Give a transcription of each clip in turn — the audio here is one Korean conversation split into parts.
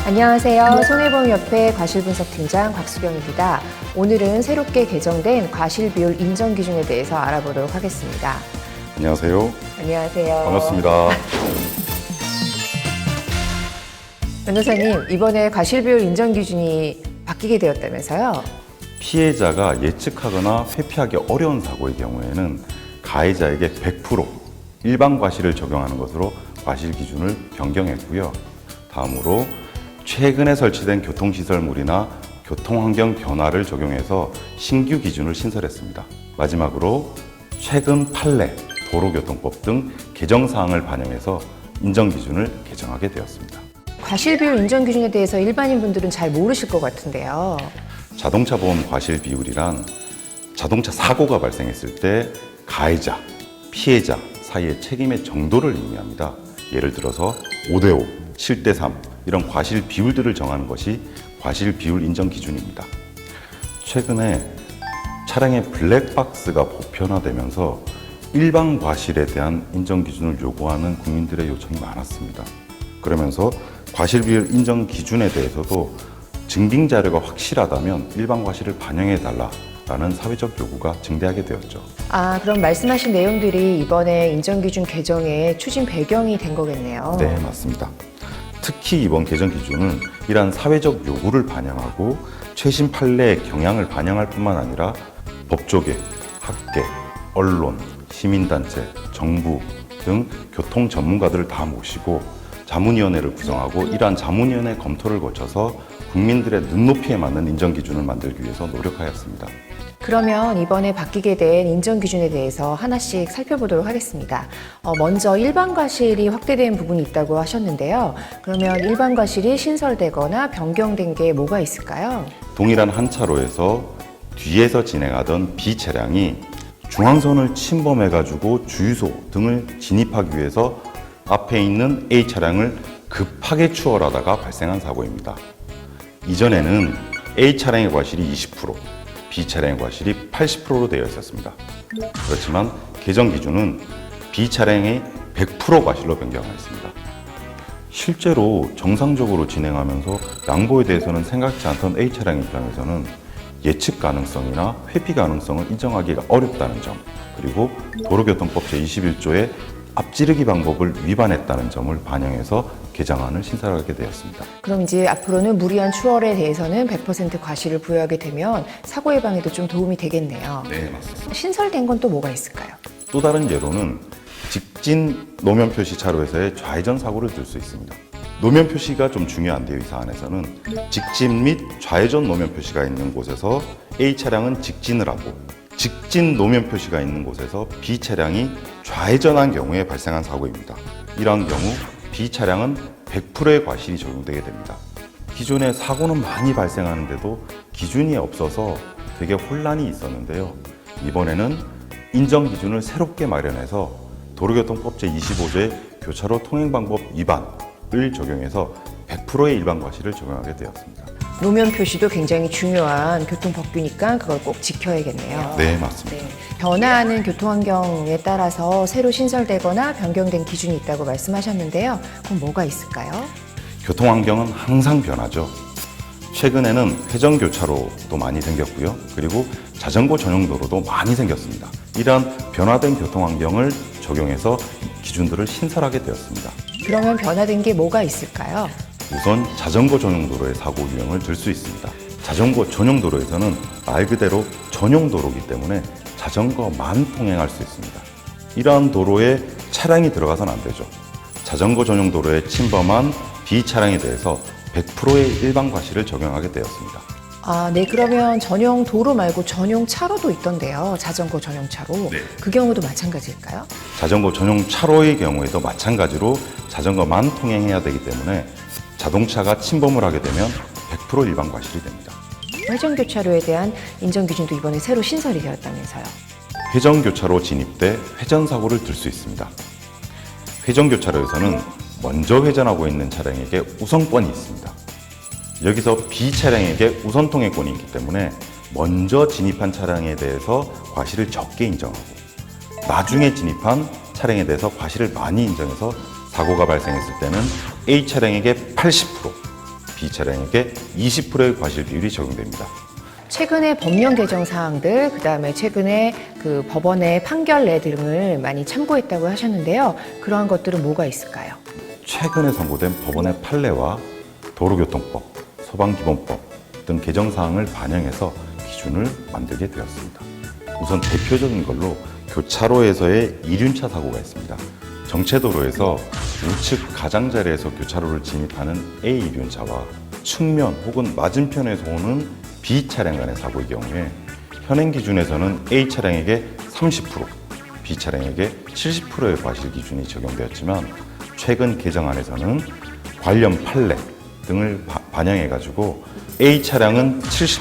안녕하세요. 손해보험협회 과실분석팀장 곽수경입니다. 오늘은 새롭게 개정된 과실비율 인정기준에 대해서 알아보도록 하겠습니다. 안녕하세요. 안녕하세요. 반갑습니다. 변호사님, 이번에 과실비율 인정기준이 바뀌게 되었다면서요? 피해자가 예측하거나 회피하기 어려운 사고의 경우에는 가해자에게 100% 일반 과실을 적용하는 것으로 과실 기준을 변경했고요. 다음으로 최근에 설치된 교통시설물이나 교통환경 변화를 적용해서 신규 기준을 신설했습니다. 마지막으로 최근 판례, 도로교통법 등 개정사항을 반영해서 인정기준을 개정하게 되었습니다. 과실비율 인정기준에 대해서 일반인 분들은 잘 모르실 것 같은데요. 자동차 보험 과실 비율이란 자동차 사고가 발생했을 때 가해자, 피해자 사이의 책임의 정도를 의미합니다. 예를 들어서 5대5, 7대3 이런 과실 비율들을 정하는 것이 과실 비율 인정 기준입니다. 최근에 차량의 블랙박스가 보편화되면서 일반 과실에 대한 인정 기준을 요구하는 국민들의 요청이 많았습니다. 그러면서 과실 비율 인정 기준에 대해서도 증빙 자료가 확실하다면 일반 과실을 반영해 달라라는 사회적 요구가 증대하게 되었죠. 그럼 말씀하신 내용들이 이번에 인정기준 개정의 추진 배경이 된 거겠네요. 네, 맞습니다. 특히 이번 개정 기준은 이러한 사회적 요구를 반영하고 최신 판례의 경향을 반영할 뿐만 아니라 법조계, 학계, 언론, 시민단체, 정부 등 교통 전문가들을 다 모시고 자문위원회를 구성하고 이러한 자문위원회 검토를 거쳐서 국민들의 눈높이에 맞는 인정기준을 만들기 위해서 노력하였습니다. 그러면 이번에 바뀌게 된 인정기준에 대해서 하나씩 살펴보도록 하겠습니다. 먼저 일반과실이 확대된 부분이 있다고 하셨는데요. 그러면 일반과실이 신설되거나 변경된 게 뭐가 있을까요? 동일한 한 차로에서 뒤에서 진행하던 B 차량이 중앙선을 침범해가지고 주유소 등을 진입하기 위해서 앞에 있는 A 차량을 급하게 추월하다가 발생한 사고입니다. 이전에는 A 차량의 과실이 20%, B 차량의 과실이 80%로 되어 있었습니다. 그렇지만 개정 기준은 B 차량의 100% 과실로 변경하였습니다. 실제로 정상적으로 진행하면서 양보에 대해서는 생각지 않던 A 차량 입장에서는 예측 가능성이나 회피 가능성을 인정하기가 어렵다는 점, 그리고 도로교통법 제21조의 앞지르기 방법을 위반했다는 점을 반영해서 개정안을 신설하게 되었습니다. 그럼 이제 앞으로는 무리한 추월에 대해서는 100% 과실을 부여하게 되면 사고 예방에도 좀 도움이 되겠네요. 네, 맞습니다. 신설된 건 또 뭐가 있을까요? 또 다른 예로는 직진 노면 표시 차로에서의 좌회전 사고를 들 수 있습니다. 노면 표시가 좀 중요한데요, 이 사안에서는 직진 및 좌회전 노면 표시가 있는 곳에서 A 차량은 직진을 하고 직진 노면 표시가 있는 곳에서 B 차량이 좌회전한 경우에 발생한 사고입니다. 이러한 경우 B 차량은 100%의 과실이 적용되게 됩니다. 기존에 사고는 많이 발생하는데도 기준이 없어서 되게 혼란이 있었는데요. 이번에는 인정 기준을 새롭게 마련해서 도로교통법 제25조의 교차로 통행방법 위반을 적용해서 100%의 일반 과실을 적용하게 되었습니다. 노면 표시도 굉장히 중요한 교통법규니까 그걸 꼭 지켜야겠네요. 네, 맞습니다. 네. 변화하는 교통환경에 따라서 새로 신설되거나 변경된 기준이 있다고 말씀하셨는데요. 그럼 뭐가 있을까요? 교통환경은 항상 변하죠. 최근에는 회전교차로도 많이 생겼고요. 그리고 자전거 전용 도로도 많이 생겼습니다. 이러한 변화된 교통환경을 적용해서 기준들을 신설하게 되었습니다. 그러면 변화된 게 뭐가 있을까요? 우선 자전거 전용 도로의 사고 유형을 들 수 있습니다. 자전거 전용 도로에서는 말 그대로 전용 도로이기 때문에 자전거만 통행할 수 있습니다. 이러한 도로에 차량이 들어가서는 안 되죠. 자전거 전용 도로에 침범한 B 차량에 대해서 100%의 일반 과실을 적용하게 되었습니다. 네. 그러면 전용 도로 말고 전용 차로도 있던데요. 자전거 전용 차로. 네. 그 경우도 마찬가지일까요? 자전거 전용 차로의 경우에도 마찬가지로 자전거만 통행해야 되기 때문에 자동차가 침범을 하게 되면 100% 일반 과실이 됩니다. 회전교차로에 대한 인정기준도 이번에 새로 신설이 되었다면서요. 회전교차로 진입 때 회전사고를 들 수 있습니다. 회전교차로에서는 먼저 회전하고 있는 차량에게 우선권이 있습니다. 여기서 B 차량에게 우선 통행권이 있기 때문에 먼저 진입한 차량에 대해서 과실을 적게 인정하고 나중에 진입한 차량에 대해서 과실을 많이 인정해서 사고가 발생했을 때는 A 차량에게 80%, B 차량에게 20%의 과실 비율이 적용됩니다. 최근에 법령 개정 사항들, 그다음에 최근에 그 법원의 판결내 등을 많이 참고했다고 하셨는데요. 그러한 것들은 뭐가 있을까요? 최근에 선고된 법원의 판례와 도로교통법, 소방기본법 등 개정 사항을 반영해서 기준을 만들게 되었습니다. 우선 대표적인 걸로 교차로에서의 이륜차 사고가 있습니다. 정체도로에서 우측 가장자리에서 교차로를 진입하는 A 이륜차와 측면 혹은 맞은편에서 오는 B 차량 간의 사고의 경우에 현행 기준에서는 A 차량에게 30%, B 차량에게 70%의 과실 기준이 적용되었지만 최근 개정안에서는 관련 판례 등을 반영해가지고 A 차량은 70%,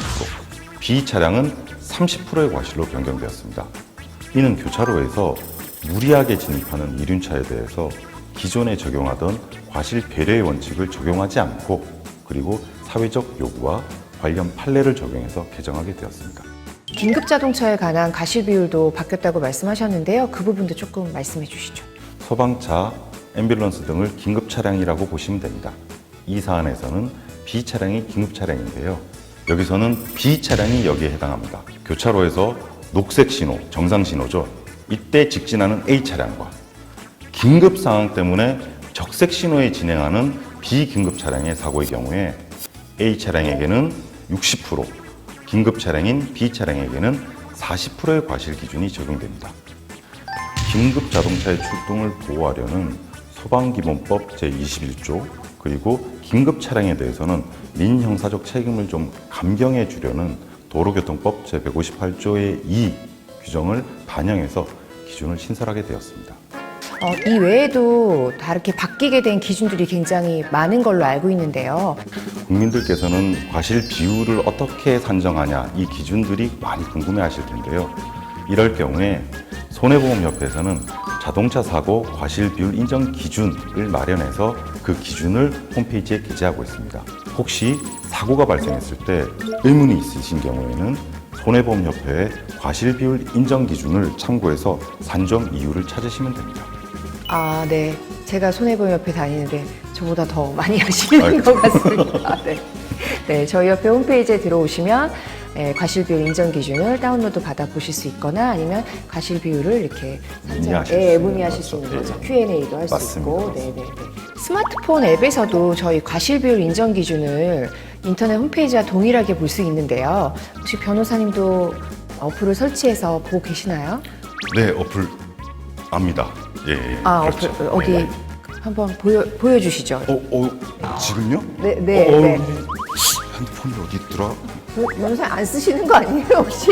B 차량은 30%의 과실로 변경되었습니다. 이는 교차로에서 무리하게 진입하는 이륜차에 대해서 기존에 적용하던 과실 배려의 원칙을 적용하지 않고 그리고 사회적 요구와 관련 판례를 적용해서 개정하게 되었습니다. 긴급 자동차에 관한 과실 비율도 바뀌었다고 말씀하셨는데요. 그 부분도 조금 말씀해 주시죠. 소방차, 앰뷸런스 등을 긴급 차량이라고 보시면 됩니다. 이 사안에서는 B 차량이 긴급 차량인데요. 여기서는 B 차량이 여기에 해당합니다. 교차로에서 녹색 신호, 정상 신호죠. 이때 직진하는 A 차량과 긴급 상황 때문에 적색 신호에 진행하는 비긴급 차량의 사고의 경우에 A 차량에게는 60%, 긴급 차량인 B 차량에게는 40%의 과실 기준이 적용됩니다. 긴급 자동차의 출동을 보호하려는 소방기본법 제21조 그리고 긴급 차량에 대해서는 민형사적 책임을 좀 감경해 주려는 도로교통법 제158조의 2 규정을 반영해서 기준을 신설하게 되었습니다. 이 외에도 다르게 바뀌게 된 기준들이 굉장히 많은 걸로 알고 있는데요. 국민들께서는 과실 비율을 어떻게 산정하냐 이 기준들이 많이 궁금해 하실 텐데요. 이럴 경우에 손해보험협회에서는 자동차 사고 과실 비율 인정 기준을 마련해서 그 기준을 홈페이지에 게재하고 있습니다. 혹시 사고가 발생했을 때 의문이 있으신 경우에는 손해보험협회의 과실 비율 인정 기준을 참고해서 산정 이유를 찾으시면 됩니다. 아, 네. 제가 손해보험협회 다니는데 저보다 더 많이 하시는 것 같습니다. 네. 네, 저희 협회 홈페이지에 들어오시면 과실비율 인정 기준을 다운로드 받아 보실 수 있거나 아니면 과실비율을 이렇게 문의하실 수 있는 거죠. Q&A도 할 수 있고. 네, 네, 네. 스마트폰 앱에서도 저희 과실비율 인정 기준을 인터넷 홈페이지와 동일하게 볼 수 있는데요. 혹시 변호사님도 어플을 설치해서 보고 계시나요? 네, 어플 압니다. 예, 그렇죠. 어플 어디 한번 보여주시죠. 지금요? 네, 네, 네. 핸드폰이 어디 있더라? 변호사 안 쓰시는 거 아니에요 혹시?